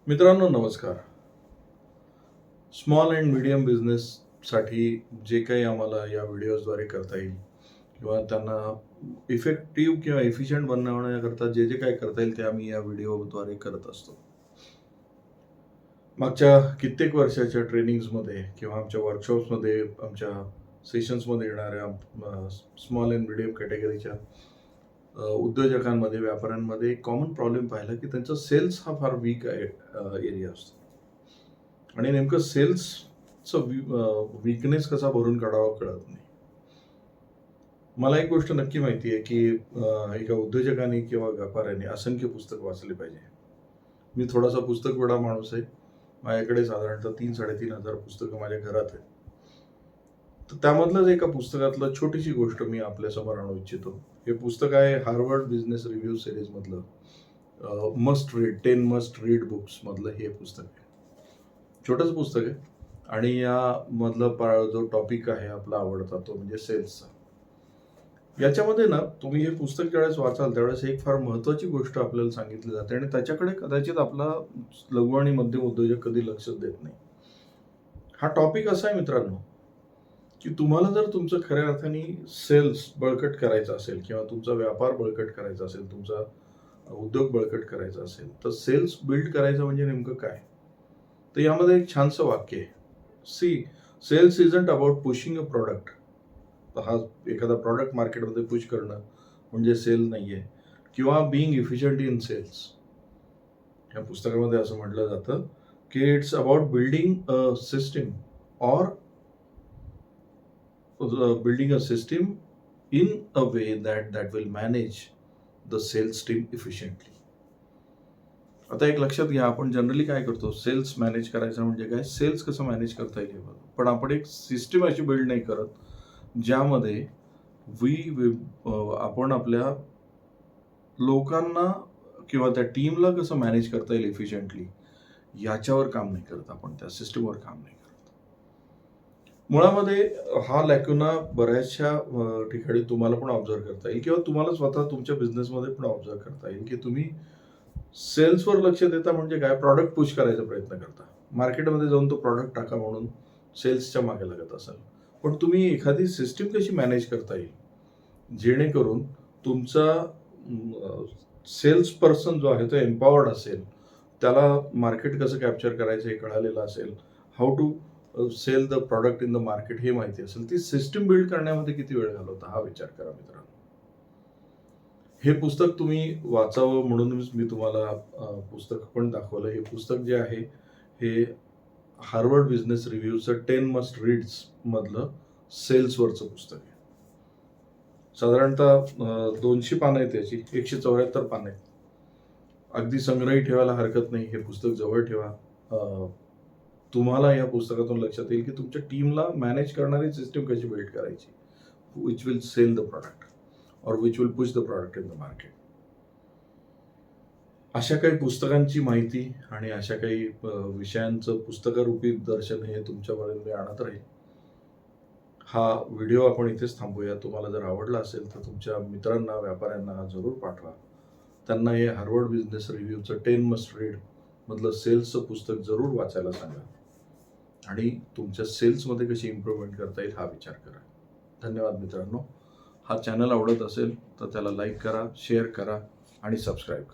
मित्रांनो नमस्कार. Small and medium बिझनेससाठी जे काही आम्हाला या व्हिडिओजद्वारे करता येईल किंवा त्यांना इफेक्टिव्ह किंवा एफिशियंट बनवण्याकरता जे काही करता येईल ते आम्ही या व्हिडिओद्वारे करत असतो. मागच्या कित्येक वर्षाच्या ट्रेनिंग्समध्ये किंवा आमच्या वर्कशॉप्समध्ये, आमच्या सेशन्समध्ये येणाऱ्या स्मॉल अँड मीडियम कॅटेगरीच्या उद्योजकांमध्ये, व्यापाऱ्यांमध्ये एक कॉमन प्रॉब्लेम पाहिला की त्यांचा सेल्स हा फार वीक एरिया असतो. आणि नेमकं सेल्सचं वीकनेस कसा भरून काढावा कळत नाही. मला एक गोष्ट नक्की माहिती आहे की एका उद्योजकाने किंवा व्यापाऱ्याने असंख्य पुस्तक वाचले पाहिजे. मी थोडासा पुस्तक वेडा माणूस आहे. माझ्याकडे साधारणतः 3,500 पुस्तकं माझ्या घरात आहेत. तर त्यामधलंच एका पुस्तकातलं छोटीशी गोष्ट मी आपल्यासमोर आणू इच्छितो. हे पुस्तक आहे हार्वर्ड बिझनेस रिव्ह्यू सिरीजमधलं must read 10 must read books मधलं हे पुस्तक आहे. छोटंच पुस्तक आहे आणि यामधलं जो टॉपिक आहे आपला आवडता तो म्हणजे सेल्सचा. याच्यामध्ये ना तुम्ही हे पुस्तक ज्यावेळेस वाचाल त्यावेळेस एक फार महत्वाची गोष्ट आपल्याला सांगितली जाते आणि त्याच्याकडे कदाचित आपला लघु आणि मध्यम उद्योजक कधी लक्ष देत नाही. हा टॉपिक असा आहे मित्रांनो की तुम्हाला जर तुमचं खऱ्या अर्थाने सेल्स बळकट करायचा असेल किंवा तुमचा व्यापार बळकट करायचा असेल, तुमचा उद्योग बळकट करायचा असेल, तर सेल्स बिल्ड करायचं म्हणजे नेमकं काय? तर यामध्ये एक छानसं वाक्य आहे. See sales isn't about pushing a product. हा एखादा प्रॉडक्ट मार्केटमध्ये पुश करणं म्हणजे सेल नाहीये किंवा बिईंग इफिशियंट इन सेल्स. या पुस्तकामध्ये असं म्हटलं जातं की it's about building a system or building a system in a way that will manage the sales team efficiently. आता एक लक्षात घ्या, आपण जनरली काय करतो, सेल्स मॅनेज करायचं म्हणजे काय, सेल्स कसं मॅनेज करता येईल, पण आपण एक सिस्टीम अशी बिल्ड नाही करत ज्यामध्ये आपण आपल्या लोकांना किंवा त्या टीमला कसं मॅनेज करता येईल इफिशियंटली याच्यावर काम नाही करत, आपण त्या सिस्टीमवर काम नाही करत. मुळामध्ये हा लॅक्युना बऱ्याचशा ठिकाणी तुम्हाला पण ऑब्झर्व करता येईल किंवा तुम्हाला स्वतः तुमच्या बिझनेसमध्ये पण ऑब्झर्व करता येईल की तुम्ही सेल्सवर लक्ष देता म्हणजे काय, प्रॉडक्ट पुश करायचा प्रयत्न करता, मार्केटमध्ये जाऊन तो प्रॉडक्ट टाका म्हणून सेल्सच्या मागे लागत असाल. पण तुम्ही एखादी सिस्टीम कशी मॅनेज करता येईल जेणेकरून तुमचा सेल्स पर्सन जो आहे तो एम्पॉवर्ड असेल, त्याला मार्केट कसं कॅप्चर करायचं हे कळालेलं असेल, how to sell the product in the market हे माहिती असेल, ती सिस्टीम बिल्ड करण्यामध्ये किती वेळ घालवता हा विचार करा मित्रांनो. हे पुस्तक तुम्ही वाचावं म्हणूनच मी तुम्हाला पुस्तक पण दाखवलं. हे पुस्तक जे आहे हे हार्वर्ड बिझनेस रिव्ह्यूचं 10 मस्ट रीड्स मधलं सेल्सवरचं पुस्तक आहे. साधारणतः 200 पानं आहेत त्याची, 174 पानं आहेत. अगदी संग्रही ठेवायला हरकत नाही. हे पुस्तक जवळ ठेवा. तुम्हाला या पुस्तकातून लक्षात येईल की तुमच्या टीमला मॅनेज करणारी सिस्टीम कशी बिल्ड करायची, which will sell the product or which will push the product in the market. अशा काही पुस्तकांची माहिती आणि अशा काही विषयांचं पुस्तकरूपी दर्शन हे तुमच्यापर्यंत मी आणत राहील. हा व्हिडिओ आपण इथेच थांबूया. तुम्हाला जर आवडला असेल तर तुमच्या मित्रांना, व्यापाऱ्यांना जरूर पाठवा. त्यांना हे हार्वर्ड बिझनेस रिव्ह्यूचं 10 मस्ट रीड मधलं सेल्सचं पुस्तक जरूर वाचायला सांगा आणि तुमच्या सेल्समध्ये कशी इम्प्रूव्हमेंट करता येईल हा विचार करा. धन्यवाद मित्रांनो. हा चॅनल आवडत असेल तर त्याला लाईक करा, शेअर करा आणि सबस्क्राईब करा.